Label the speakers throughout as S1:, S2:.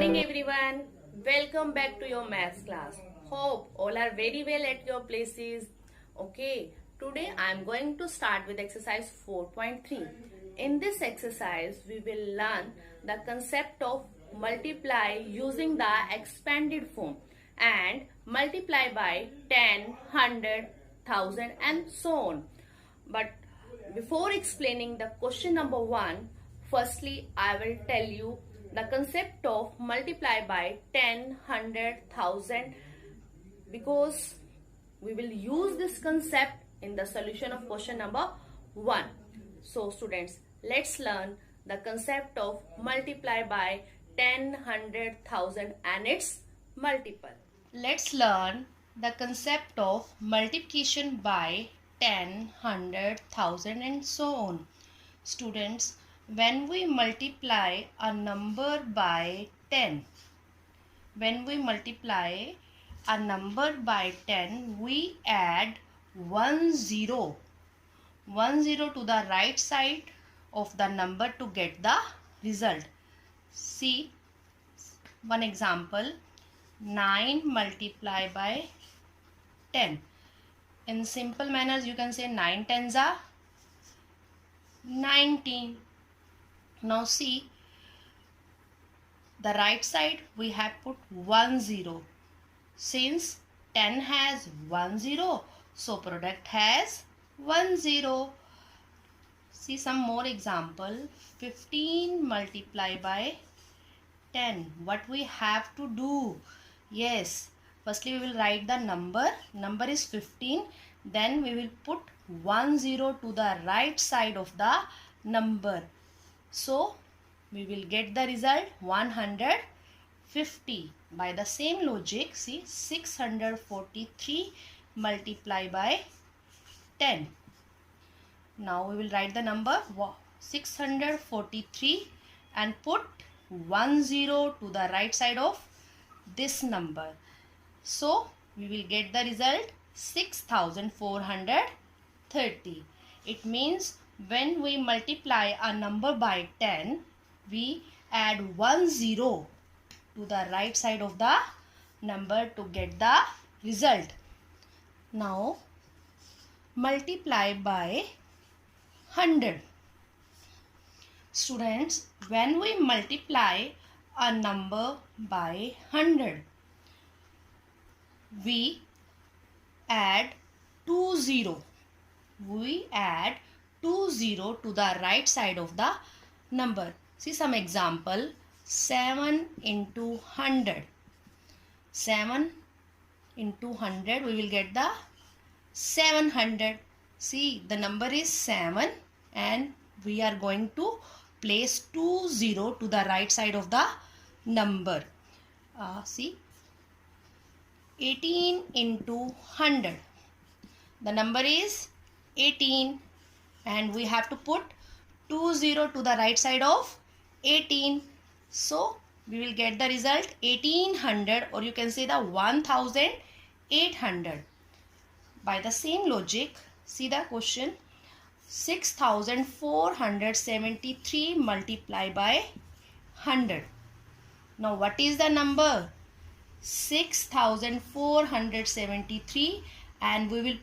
S1: morning everyone. Welcome back to your maths class. Hope all are very well at your places. Okay, today I am going to start with exercise 4.3. In this exercise, we will learn the concept of multiply using the expanded form and multiply by 10, 100, 1000 and so on. But before explaining the question number 1, firstly I will tell you the concept of multiply by 10, 100, 1000 because we will use this concept in the solution of question number 1. So students, let's learn the concept of multiply by 10, 100, 1000 and its multiple. Let's learn the concept of multiplication by 10, 100, 1000 and so on. Students, when we multiply a number by 10, when we multiply a number by 10, we add 1 0 to the right side of the number to get the result. See one example, 9 multiplied by 10. In simple manners, you can say 9 tens are 19. Now see, the right side we have put 1 0. Since 10 has 1 0, so product has 1 0. See some more example, 15 multiplied by 10. What we have to do? Yes, firstly we will write the number is 15, then we will put 1 0 to the right side of the number. So we will get the result 150. By the same logic, see 643 multiplied by 10. Now we will write the number 643 and put 1 0 to the right side of this number. So we will get the result 6430. It means when we multiply a number by 10, we add 1 0 to the right side of the number to get the result. Now multiply by 100. Students, when we multiply a number by 100, we add 2 0. We add 2 0 to the right side of the number. See some example, 7 into 100. 7 into 100, we will get the 700. See, the number is 7 and we are going to place 2 0 to the right side of the number. See, 18 into 100. The number is 18 and we have to put 2 0 to the right side of 18. So we will get the result 1800, or you can say the 1800. By the same logic, see the question, 6473 multiplied by 100. Now what is the number? 6473 and we will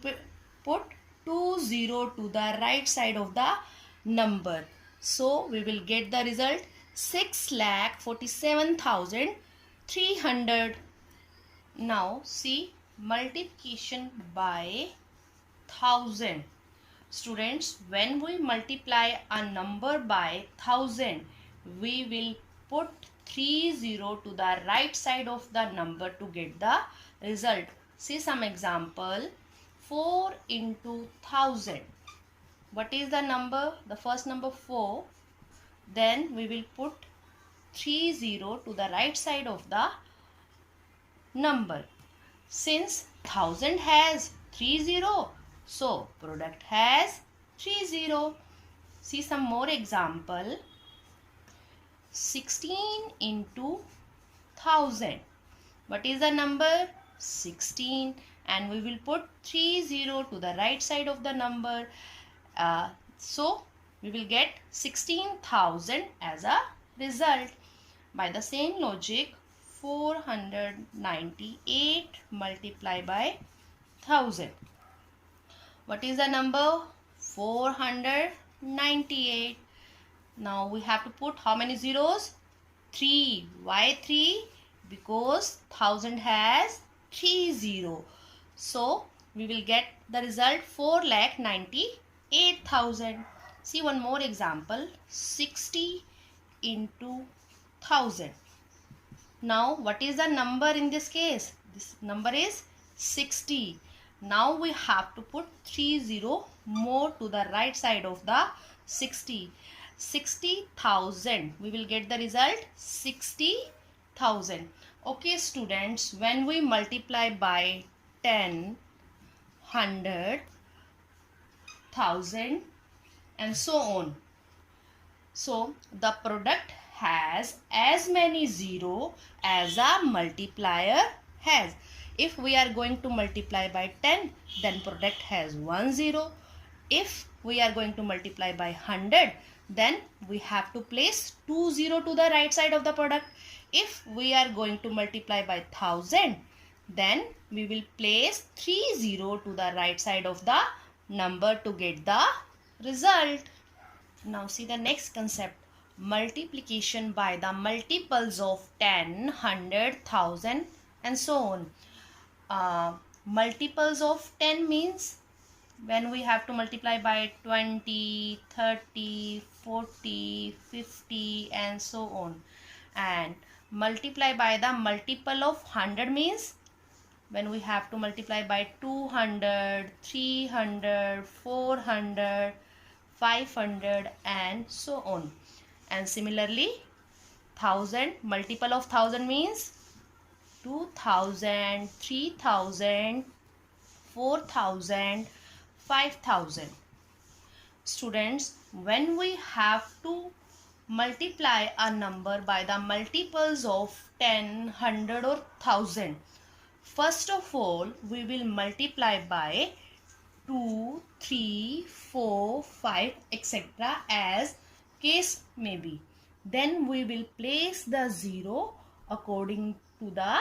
S1: put 2 0 to the right side of the number. So we will get the result 6,47,300. Now see multiplication by 1000. Students, when we multiply a number by 1000, we will put 3 0 to the right side of the number to get the result. See some example, 4 into 1000. What is the number? The first number 4. Then we will put 3 0 to the right side of the number. Since 1000 has 3 0, so product has 3 0. See some more example. 16 into 1000. What is the number? 16, and we will put 3 0 to the right side of the number. So we will get 16,000 as a result. By the same logic, 498 multiplied by 1000. What is the number? 498. Now we have to put how many zeros? 3. Why 3? Because 1000 has 3 0. So we will get the result 4,98,000. See one more example. 60 into 1000. Now what is the number in this case? This number is 60. Now we have to put 30 more to the right side of the 60. 60,000. We will get the result 60,000. Okay students, when we multiply by 10, 100, 1000 and so on, so the product has as many zero as a multiplier has. If we are going to multiply by 10, then product has 1 0. If we are going to multiply by 100, then we have to place 2 0 to the right side of the product. If we are going to multiply by 1000, then we will place 3 0 to the right side of the number to get the result. Now see the next concept. Multiplication by the multiples of 10, 100, 1000 and so on. Multiples of 10 means when we have to multiply by 20, 30, 40, 50 and so on. And multiply by the multiple of 100 means when we have to multiply by 200, 300, 400, 500 and so on. And similarly 1000, multiple of 1000 means 2000, 3000, 4000, 5000. Students, when we have to multiply a number by the multiples of 10, 100 or 1000, first of all we will multiply by 2, 3, 4, 5 etc. as case may be. Then we will place the 0 according to the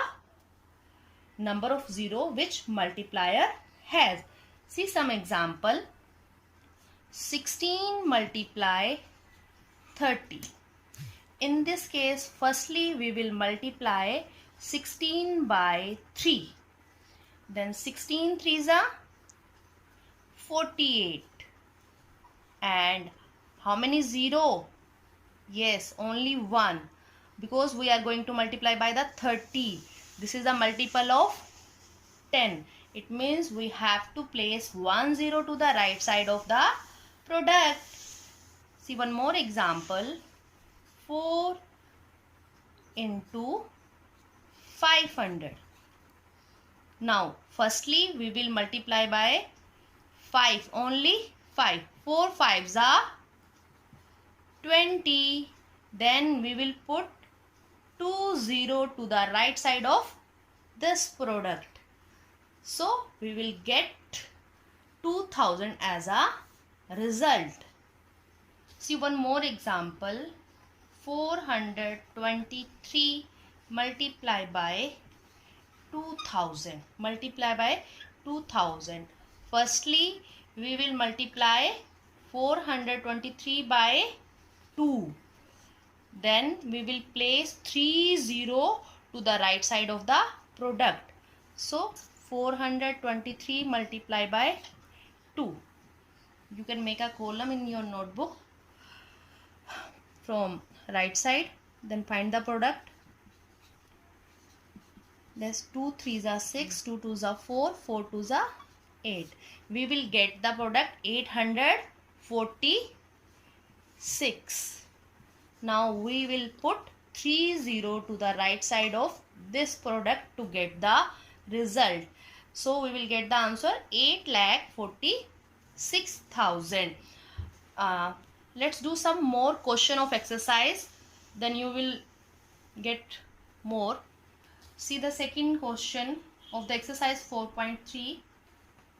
S1: number of 0 which multiplier has. See some example. 16 multiply 30. In this case, firstly we will multiply 16 by 3. Then 16 3s are 48. And how many 0? Yes, only 1. Because we are going to multiply by the 30. This is a multiple of 10. It means we have to place 1 0 to the right side of the product. See one more example. 4 into 500. Now firstly we will multiply by 5. Only 5. 4 5s are 20. Then we will put 2 0 to the right side of this product. So we will get 2000 as a result. See one more example. 423 multiply by 2000. Multiply by 2000. Firstly we will multiply 423 by 2. Then we will place 3 0 to the right side of the product. So 423 multiply by 2. You can make a column in your notebook from right side. Then find the product. There's 2 3s are 6, 2 2s are 4, 4 2s are 8. We will get the product 846. Now we will put 3 0 to the right side of this product to get the result. So we will get the answer 8,46,000. Let's do some more question of exercise. Then you will get more. See the second question of the exercise 4.3.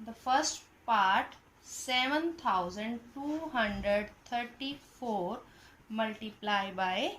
S1: The first part, 7,234 multiply by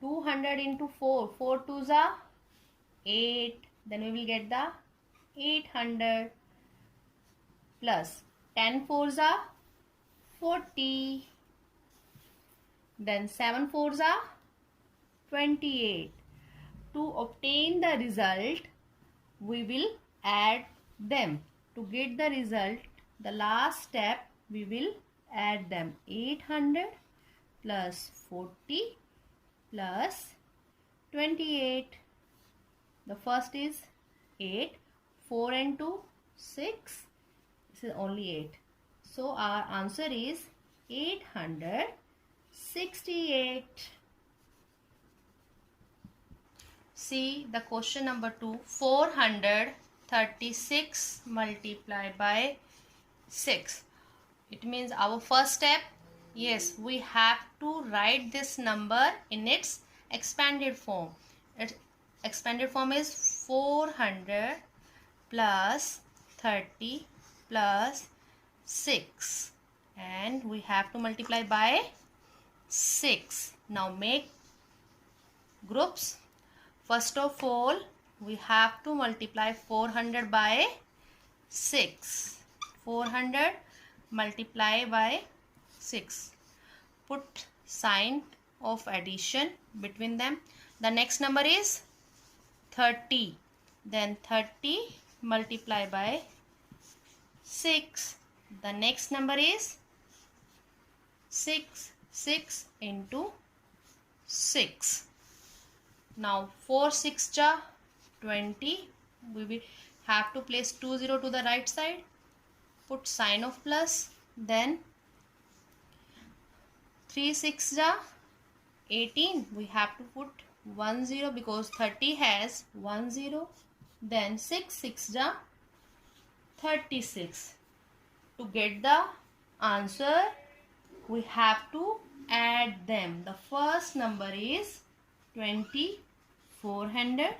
S1: 200 into 4. 4 twos are 8. Then we will get the 800 plus 10 fours are 40. Then 7 fours are 28. To obtain the result, we will add them. To get the result, the last step, we will add them. 800 plus 40 plus 28. The first is 8. 4 and 2, 6. This is only 8. So our answer is 868. See the question number 2. 436 multiplied by 6. It means our first step, yes, we have to write this number in its expanded form. Its expanded form is 400 plus 30 plus 6. And we have to multiply by 6. Now make groups. First of all, we have to multiply 400 by 6. 400 multiply by 6. Put sign of addition between them. The next number is 30. Then 30 multiply by 6. The next number is 6. 6 into 6. Now 4 6 ja 20. We will have to place 20 to the right side. Put sign of plus. Then 3 6 ja 18. We have to put 10 because 30 has 10. Then 6 6 ja 36. To get the answer, we have to add them. The first number is 400.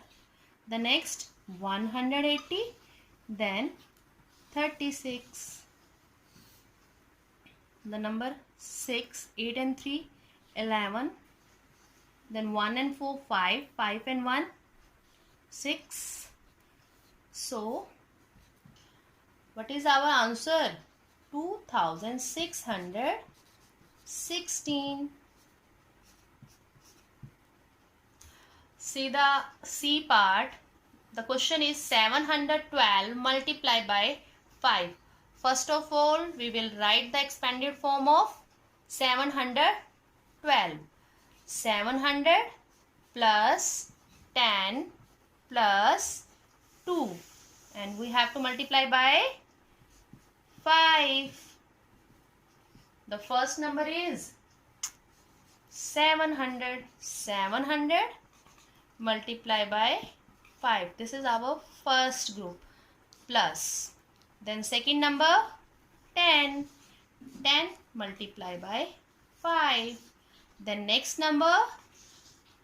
S1: The next 180. Then 36. The number 6, 8 and 3, 11. Then 1 and 4, 5. 5 and 1, 6. So, what is our answer? 2616. See the C part. The question is 712 multiplied by 5. First of all, we will write the expanded form of 712. 700 plus 10 plus 2. And we have to multiply by 5. The first number is 700. 700 multiply by 5. This is our first group. Plus. Then second number 10. 10 multiply by 5. Then next number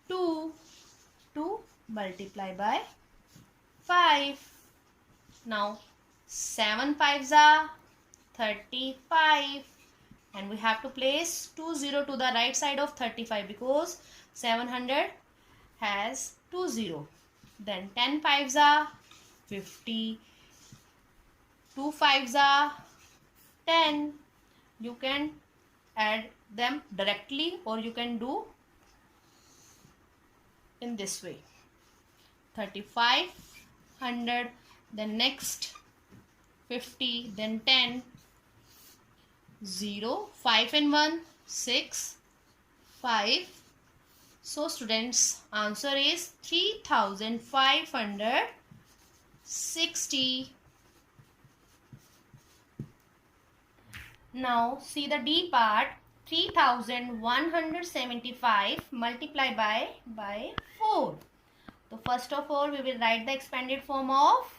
S1: 2. 2 multiply by 5. Now 7 5s are 35. And we have to place 20 to the right side of 35 because 700 has 20. Then 10 5s are 50. 2 5s are 10. You can add them directly or you can do in this way. 3500. Then next 50. Then 10. 0. 5 and 1. 6. 5. So students, answer is 3560. Now see the D part. 3175 multiplied by 4. So first of all, we will write the expanded form of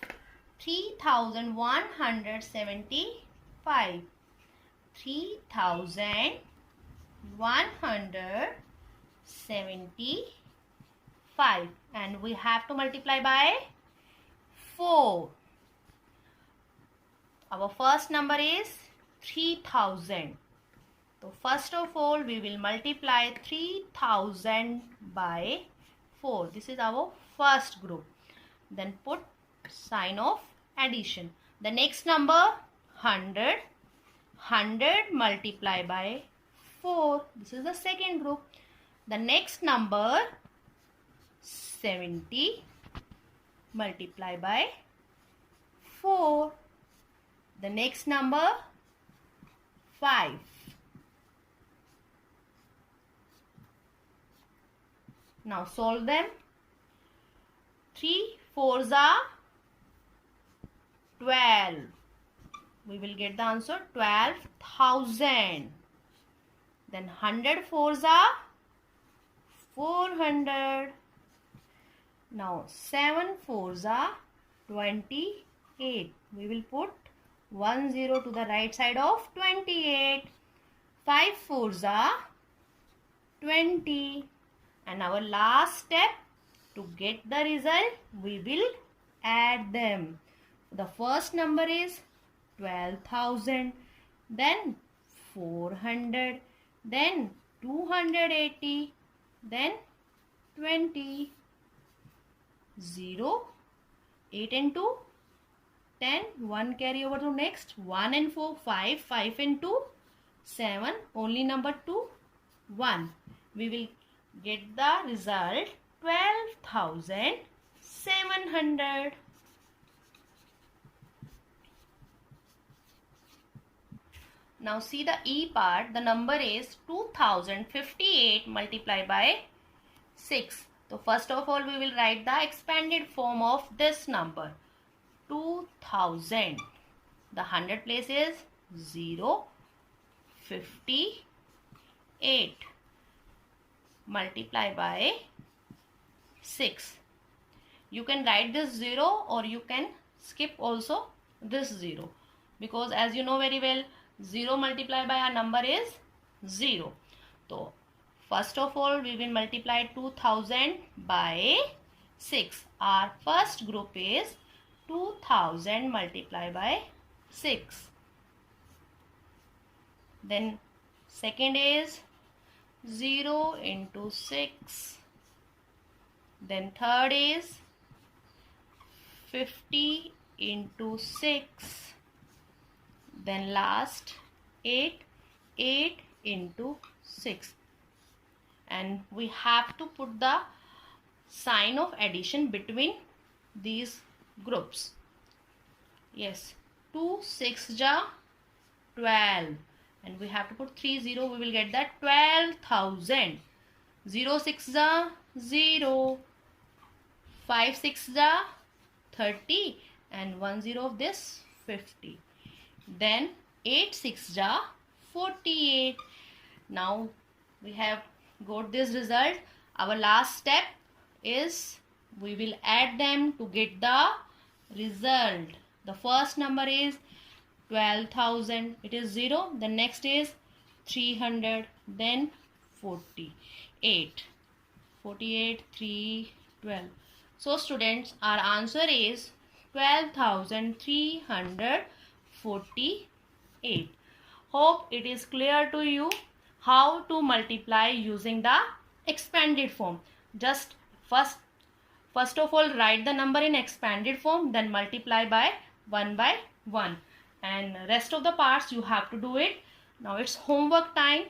S1: 3175. 3175. And we have to multiply by 4. Our first number is 3000. So first of all, we will multiply 3000 by 4. This is our first group. Then put sign of addition. The next number 100. 100 multiply by 4. This is the second group. The next number 70 multiply by 4. The next number 5. Now solve them. 3 4s are 12. We will get the answer 12,000. Then 100 4s are 400. Now 7 4s are 28. We will put 1 0 to the right side of 28. 5 4s are 20. And our last step, to get the result, we will add them. The first number is 12,000, then 400, then 280, then 20. 0, 8 and 2, 10, 1 carry over to next, 1 and 4, 5, 5 and 2, 7, only number 2, 1. We will get the result 12,700. Now see the E part. The number is 2058 multiplied by 6. So first of all, we will write the expanded form of this number. 2000. The 100 place is 0. 58. Multiply by 6. You can write this 0 or you can skip also this 0. Because as you know very well, 0 multiplied by a number is 0. So first of all, we will multiply 2000 by 6. Our first group is 2000 multiplied by 6. Then second is 0 into 6. Then third is 50 into 6. Then last 8 into 6. And we have to put the sign of addition between these groups. Yes, 2 6 ja 12, and we have to put 3 0. We will get that 12,000. 0 6 ja 0, 5 6 ja 30, and 1 0 of this 50. Then 8 6 ja 48. Now we have got this result. Our last step is we will add them to get the result. The first number is 12,000. It is 0. The next is 300. Then 48. 48 3 12. So students, our answer is 12,348. Hope it is clear to you how to multiply using the expanded form. Just first of all, write the number in expanded form, then multiply by 1, and rest of the parts you have to do it. Now it's homework time.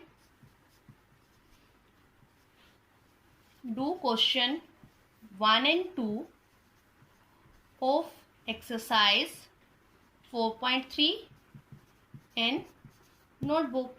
S1: Do question 1 and 2 of exercise 4.3 in notebook.